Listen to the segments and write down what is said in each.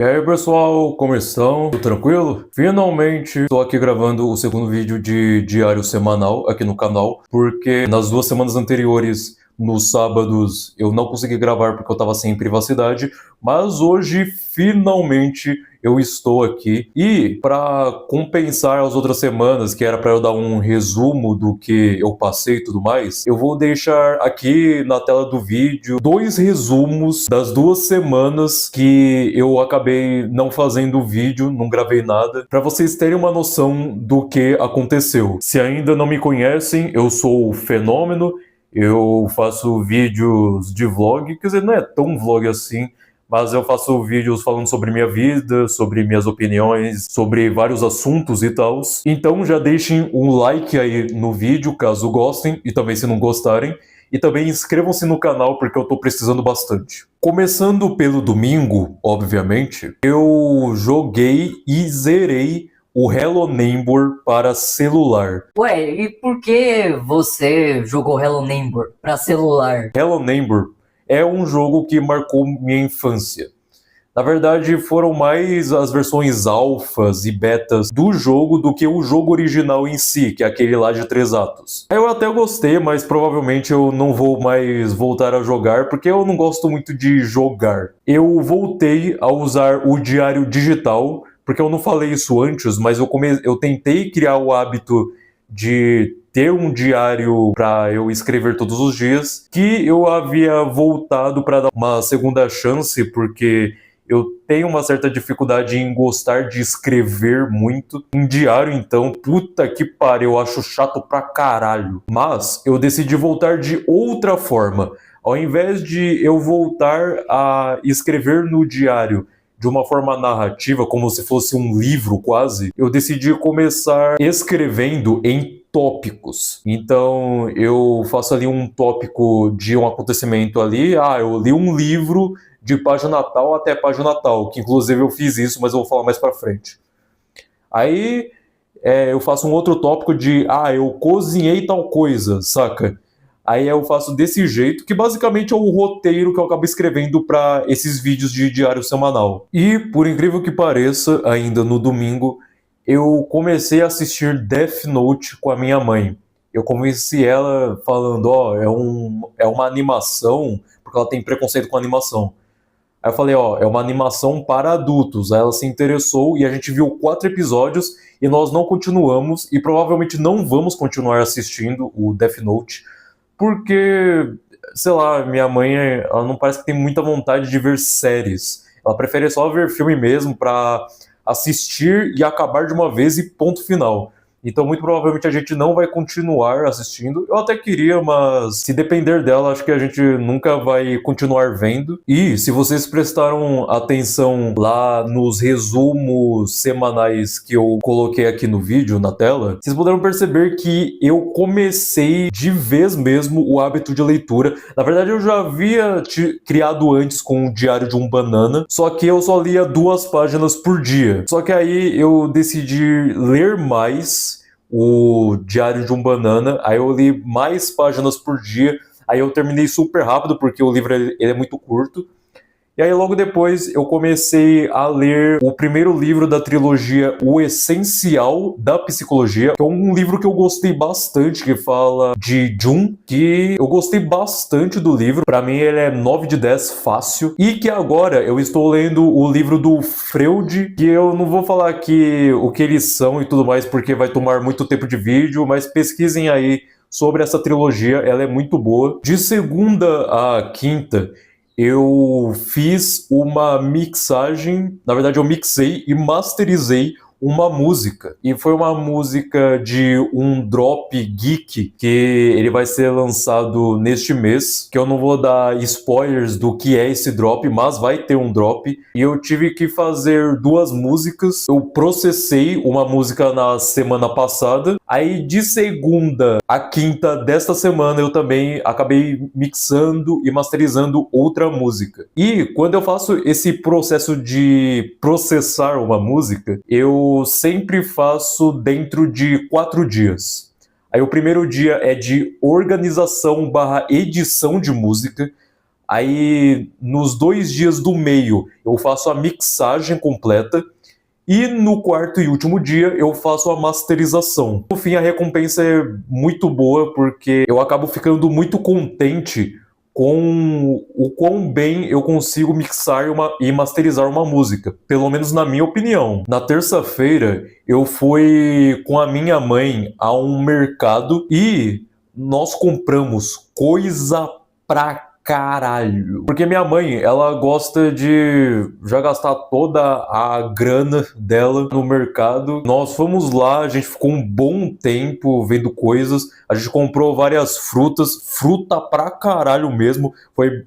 E aí pessoal, como estão? Tudo tranquilo? Finalmente estou aqui gravando o segundo vídeo de diário semanal aqui no canal, porque nas 2 semanas anteriores, nos sábados, eu não consegui gravar porque eu estava sem privacidade, mas hoje finalmente eu estou aqui e para compensar as outras semanas, que era para eu dar um resumo do que eu passei e tudo mais, eu vou deixar aqui na tela do vídeo 2 resumos das 2 semanas que eu acabei não fazendo vídeo, não gravei nada, para vocês terem uma noção do que aconteceu. Se ainda não me conhecem, eu sou o Fenômeno, eu faço vídeos de vlog, quer dizer, não é tão vlog assim, mas eu faço vídeos falando sobre minha vida, sobre minhas opiniões, sobre vários assuntos e tal. Então já deixem um like aí no vídeo, caso gostem, e também se não gostarem. E também inscrevam-se no canal, porque eu tô precisando bastante. Começando pelo domingo, obviamente, eu joguei e zerei o Hello Neighbor para celular. Ué, e por que você jogou Hello Neighbor pra celular? Hello Neighbor é um jogo que marcou minha infância. Na verdade, foram mais as versões alfas e betas do jogo do que o jogo original em si, que é aquele lá de 3 atos. Eu até gostei, mas provavelmente eu não vou mais voltar a jogar, porque eu não gosto muito de jogar. Eu voltei a usar o diário digital, porque eu não falei isso antes, mas eu tentei criar o hábito de ter um diário para eu escrever todos os dias, que eu havia voltado para dar uma segunda chance, porque eu tenho uma certa dificuldade em gostar de escrever muito. Em diário, então, puta que pariu, eu acho chato pra caralho. Mas eu decidi voltar de outra forma. Ao invés de eu voltar a escrever no diário de uma forma narrativa, como se fosse um livro quase, eu decidi começar escrevendo em tópicos. Então eu faço ali um tópico de um acontecimento ali. Eu li um livro de página tal até página tal, que inclusive eu fiz isso, mas eu vou falar mais pra frente. Aí eu faço um outro tópico de eu cozinhei tal coisa, saca? Aí eu faço desse jeito, que basicamente é o roteiro que eu acabo escrevendo para esses vídeos de diário semanal. E, por incrível que pareça, ainda no domingo, eu comecei a assistir Death Note com a minha mãe. Eu convenci ela falando, é uma animação, porque ela tem preconceito com animação. Aí eu falei, é uma animação para adultos. Aí ela se interessou e a gente viu 4 episódios e nós não continuamos e provavelmente não vamos continuar assistindo o Death Note, porque, sei lá, minha mãe, ela não parece que tem muita vontade de ver séries. Ela prefere só ver filme mesmo pra assistir e acabar de uma vez e ponto final. Então, muito provavelmente a gente não vai continuar assistindo. Eu até queria, mas se depender dela, acho que a gente nunca vai continuar vendo. E se vocês prestaram atenção lá nos resumos semanais que eu coloquei aqui no vídeo, na tela, vocês puderam perceber que eu comecei de vez mesmo o hábito de leitura. Na verdade, eu já havia criado antes com o Diário de um Banana, só que eu só lia 2 páginas por dia. Só que aí eu decidi ler mais o Diário de um Banana, aí eu li mais páginas por dia, aí eu terminei super rápido, porque o livro ele é muito curto. E aí logo depois eu comecei a ler o primeiro livro da trilogia O Essencial da Psicologia, que é um livro que eu gostei bastante, que fala de Jung, que eu gostei bastante do livro. Pra mim ele é 9 de 10 fácil. E que agora eu estou lendo o livro do Freud, que eu não vou falar aqui o que eles são e tudo mais, porque vai tomar muito tempo de vídeo, mas pesquisem aí sobre essa trilogia, ela é muito boa. De segunda a quinta, eu fiz uma mixagem, na verdade eu mixei e masterizei uma música. E foi uma música de um drop geek que ele vai ser lançado neste mês, que eu não vou dar spoilers do que é esse drop, mas vai ter um drop. E eu tive que fazer 2 músicas. Eu processei uma música na semana passada. Aí de segunda a quinta desta semana eu também acabei mixando e masterizando outra música. E quando eu faço esse processo de processar uma música, eu sempre faço dentro de 4 dias. Aí o primeiro dia é de organização / edição de música. Aí, nos 2 dias do meio, eu faço a mixagem completa. E no quarto e último dia, eu faço a masterização. No fim, a recompensa é muito boa, porque eu acabo ficando muito contente com o quão bem eu consigo mixar e masterizar uma música. Pelo menos na minha opinião. Na terça-feira, eu fui com a minha mãe a um mercado e nós compramos coisa pra caralho. Porque minha mãe, ela gosta de já gastar toda a grana dela no mercado. Nós fomos lá, a gente ficou um bom tempo vendo coisas. A gente comprou várias frutas, fruta pra caralho mesmo.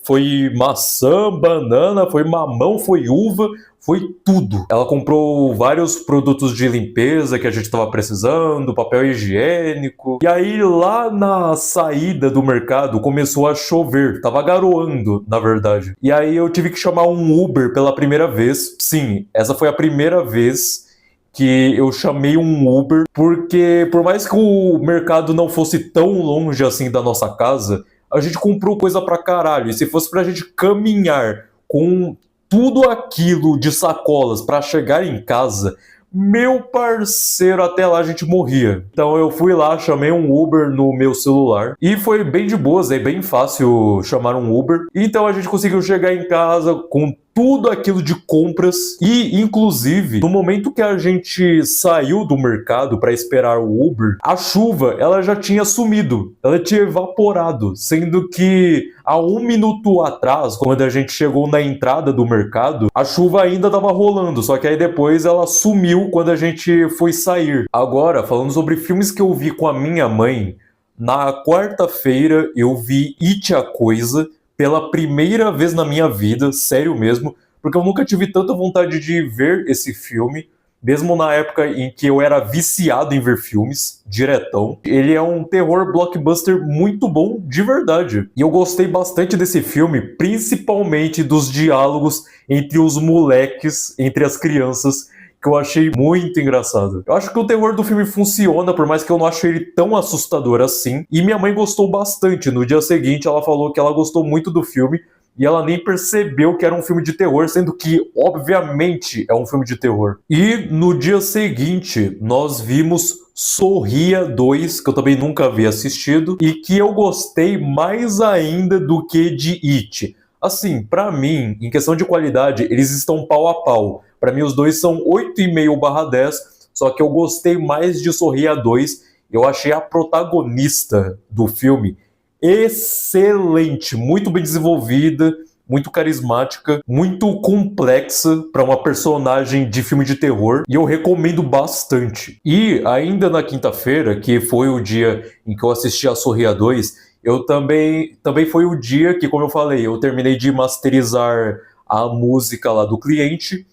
Foi maçã, banana, foi mamão, foi uva, foi tudo. Ela comprou vários produtos de limpeza que a gente estava precisando, papel higiênico. E aí, lá na saída do mercado, começou a chover. Tava garoando, na verdade. E aí, eu tive que chamar um Uber pela primeira vez. Sim, essa foi a primeira vez que eu chamei um Uber, porque por mais que o mercado não fosse tão longe assim da nossa casa, a gente comprou coisa pra caralho. E se fosse pra gente caminhar com tudo aquilo de sacolas para chegar em casa, meu parceiro, até lá a gente morria. Então eu fui lá, chamei um Uber no meu celular e foi bem de boas, é bem fácil chamar um Uber. Então a gente conseguiu chegar em casa com tudo aquilo de compras e, inclusive, no momento que a gente saiu do mercado para esperar o Uber, a chuva, ela já tinha sumido, ela tinha evaporado, sendo que há 1 minuto atrás, quando a gente chegou na entrada do mercado, a chuva ainda estava rolando, só que aí depois ela sumiu quando a gente foi sair. Agora, falando sobre filmes que eu vi com a minha mãe, na quarta-feira eu vi It a Coisa, pela primeira vez na minha vida, sério mesmo, porque eu nunca tive tanta vontade de ver esse filme, mesmo na época em que eu era viciado em ver filmes, diretão. Ele é um terror blockbuster muito bom, de verdade. E eu gostei bastante desse filme, principalmente dos diálogos entre os moleques, entre as crianças, que eu achei muito engraçado. Eu acho que o terror do filme funciona, por mais que eu não ache ele tão assustador assim. E minha mãe gostou bastante. No dia seguinte, ela falou que ela gostou muito do filme e ela nem percebeu que era um filme de terror, sendo que, obviamente, é um filme de terror. E no dia seguinte, nós vimos Sorria 2, que eu também nunca havia assistido, e que eu gostei mais ainda do que de It. Assim, pra mim, em questão de qualidade, eles estão pau a pau. Pra mim, os dois são 8,5/10, só que eu gostei mais de Sorria 2. Eu achei a protagonista do filme excelente, muito bem desenvolvida, muito carismática, muito complexa para uma personagem de filme de terror, e eu recomendo bastante. E ainda na quinta-feira, que foi o dia em que eu assisti a Sorria 2, eu também foi o dia que, como eu falei, eu terminei de masterizar a música lá do cliente,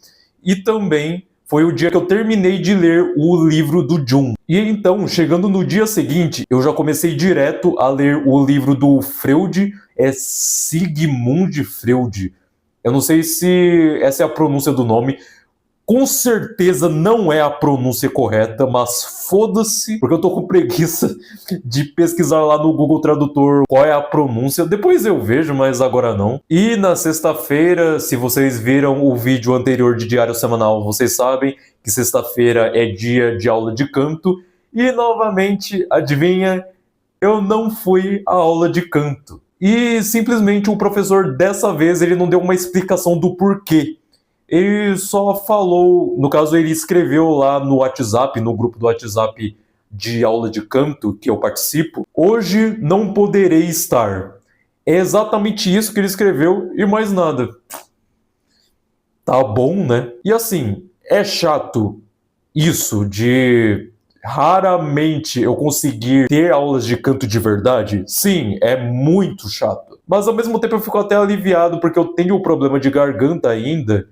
e também foi o dia que eu terminei de ler o livro do Jung. E então, chegando no dia seguinte, eu já comecei direto a ler o livro do Freud, é Sigmund Freud. Eu não sei se essa é a pronúncia do nome. Com certeza não é a pronúncia correta, mas foda-se, porque eu tô com preguiça de pesquisar lá no Google Tradutor qual é a pronúncia. Depois eu vejo, mas agora não. E na sexta-feira, se vocês viram o vídeo anterior de Diário Semanal, vocês sabem que sexta-feira é dia de aula de canto. E novamente, adivinha? Eu não fui à aula de canto. E simplesmente o professor dessa vez ele não deu uma explicação do porquê. Ele só falou, no caso ele escreveu lá no WhatsApp, no grupo do WhatsApp de aula de canto que eu participo, hoje não poderei estar. É exatamente isso que ele escreveu e mais nada. Tá bom, né? E assim, é chato isso de raramente eu conseguir ter aulas de canto de verdade. Sim, é muito chato. Mas ao mesmo tempo eu fico até aliviado porque eu tenho um problema de garganta ainda.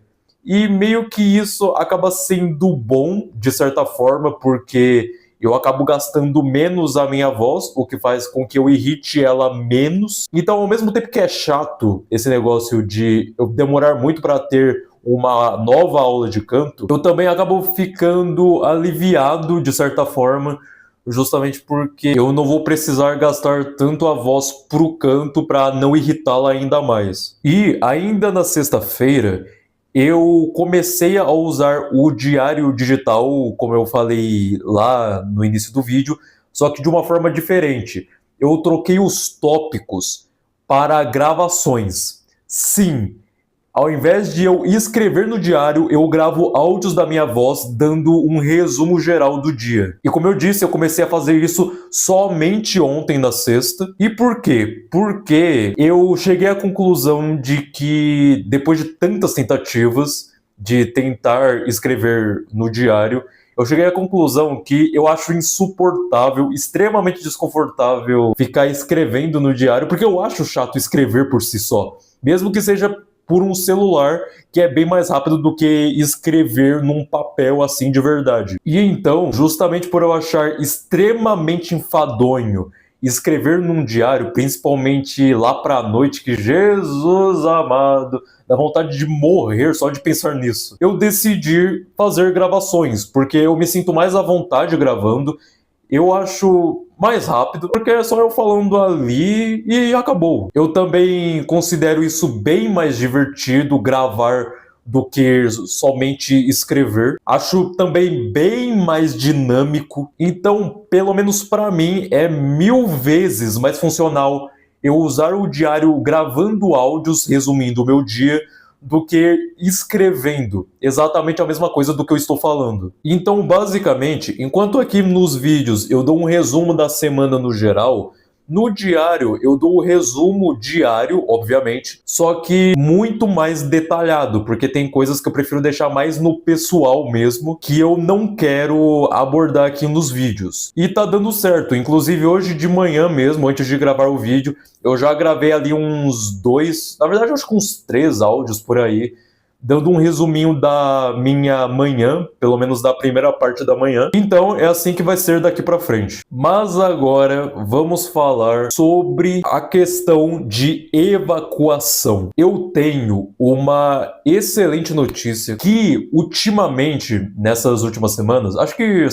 E meio que isso acaba sendo bom, de certa forma, porque eu acabo gastando menos a minha voz, o que faz com que eu irrite ela menos. Então, ao mesmo tempo que é chato esse negócio de eu demorar muito para ter uma nova aula de canto, eu também acabo ficando aliviado, de certa forma, justamente porque eu não vou precisar gastar tanto a voz pro canto para não irritá-la ainda mais. E ainda na sexta-feira, eu comecei a usar o diário digital, como eu falei lá no início do vídeo, só que de uma forma diferente. Eu troquei os tópicos para gravações. Sim, ao invés de eu escrever no diário, eu gravo áudios da minha voz dando um resumo geral do dia. E como eu disse, eu comecei a fazer isso somente ontem na sexta. E por quê? Porque eu cheguei à conclusão de que depois de tantas tentativas de tentar escrever no diário, eu cheguei à conclusão que eu acho insuportável, extremamente desconfortável ficar escrevendo no diário, porque eu acho chato escrever por si só. Mesmo que seja por um celular, que é bem mais rápido do que escrever num papel assim de verdade. E então, justamente por eu achar extremamente enfadonho escrever num diário, principalmente lá pra noite, que Jesus amado, dá vontade de morrer só de pensar nisso, eu decidi fazer gravações, porque eu me sinto mais à vontade gravando. Eu acho mais rápido, porque é só eu falando ali e acabou. Eu também considero isso bem mais divertido gravar do que somente escrever. Acho também bem mais dinâmico. Então, pelo menos para mim, é 1000 vezes mais funcional eu usar o diário gravando áudios, resumindo o meu dia, do que escrevendo exatamente a mesma coisa do que eu estou falando. Então, basicamente, enquanto aqui nos vídeos eu dou um resumo da semana no geral, no diário eu dou o resumo diário, obviamente, só que muito mais detalhado, porque tem coisas que eu prefiro deixar mais no pessoal mesmo, que eu não quero abordar aqui nos vídeos. E tá dando certo, inclusive hoje de manhã mesmo, antes de gravar o vídeo, eu já gravei ali uns 2, na verdade acho que uns 3 áudios por aí, dando um resuminho da minha manhã, pelo menos da primeira parte da manhã. Então é assim que vai ser daqui pra frente. Mas agora vamos falar sobre a questão de evacuação. Eu tenho uma excelente notícia que ultimamente, nessas últimas semanas, acho que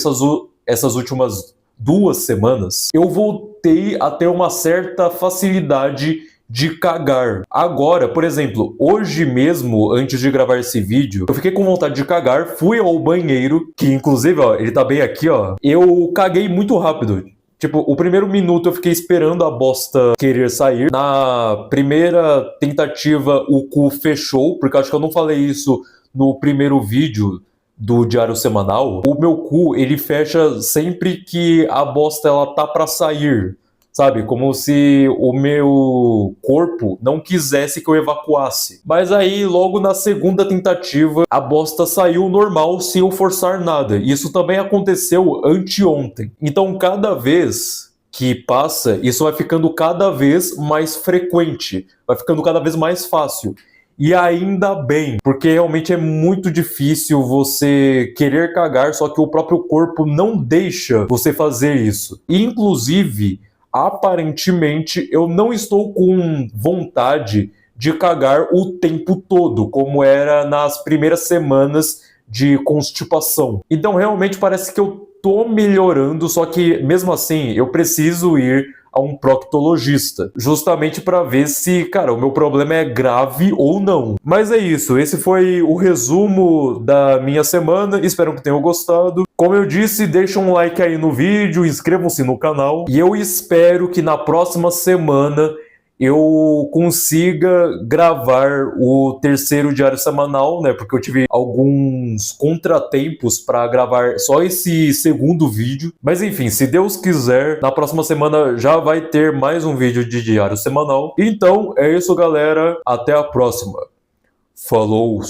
essas últimas 2 semanas, eu voltei a ter uma certa facilidade de cagar. Agora, por exemplo, hoje mesmo, antes de gravar esse vídeo, eu fiquei com vontade de cagar, fui ao banheiro, que inclusive, ó, ele tá bem aqui, ó. Eu caguei muito rápido. Tipo, o primeiro minuto eu fiquei esperando a bosta querer sair. Na primeira tentativa, o cu fechou, porque acho que eu não falei isso no primeiro vídeo do diário semanal. O meu cu, ele fecha sempre que a bosta ela tá pra sair. Sabe, como se o meu corpo não quisesse que eu evacuasse. Mas aí, logo na segunda tentativa, a bosta saiu normal, sem eu forçar nada. Isso também aconteceu anteontem. Então, cada vez que passa, isso vai ficando cada vez mais frequente. Vai ficando cada vez mais fácil. E ainda bem, porque realmente é muito difícil você querer cagar, só que o próprio corpo não deixa você fazer isso. E, inclusive, aparentemente, eu não estou com vontade de cagar o tempo todo, como era nas primeiras semanas de constipação. Então, realmente parece que eu tô melhorando, só que, mesmo assim, eu preciso ir a um proctologista, justamente para ver se, cara, o meu problema é grave ou não. Mas é isso, esse foi o resumo da minha semana, espero que tenham gostado. Como eu disse, deixa um like aí no vídeo, inscrevam-se no canal, e eu espero que na próxima semana eu consiga gravar o terceiro diário semanal, né? Porque eu tive alguns contratempos para gravar só esse segundo vídeo. Mas enfim, se Deus quiser, na próxima semana já vai ter mais um vídeo de diário semanal. Então é isso, galera. Até a próxima. Falou!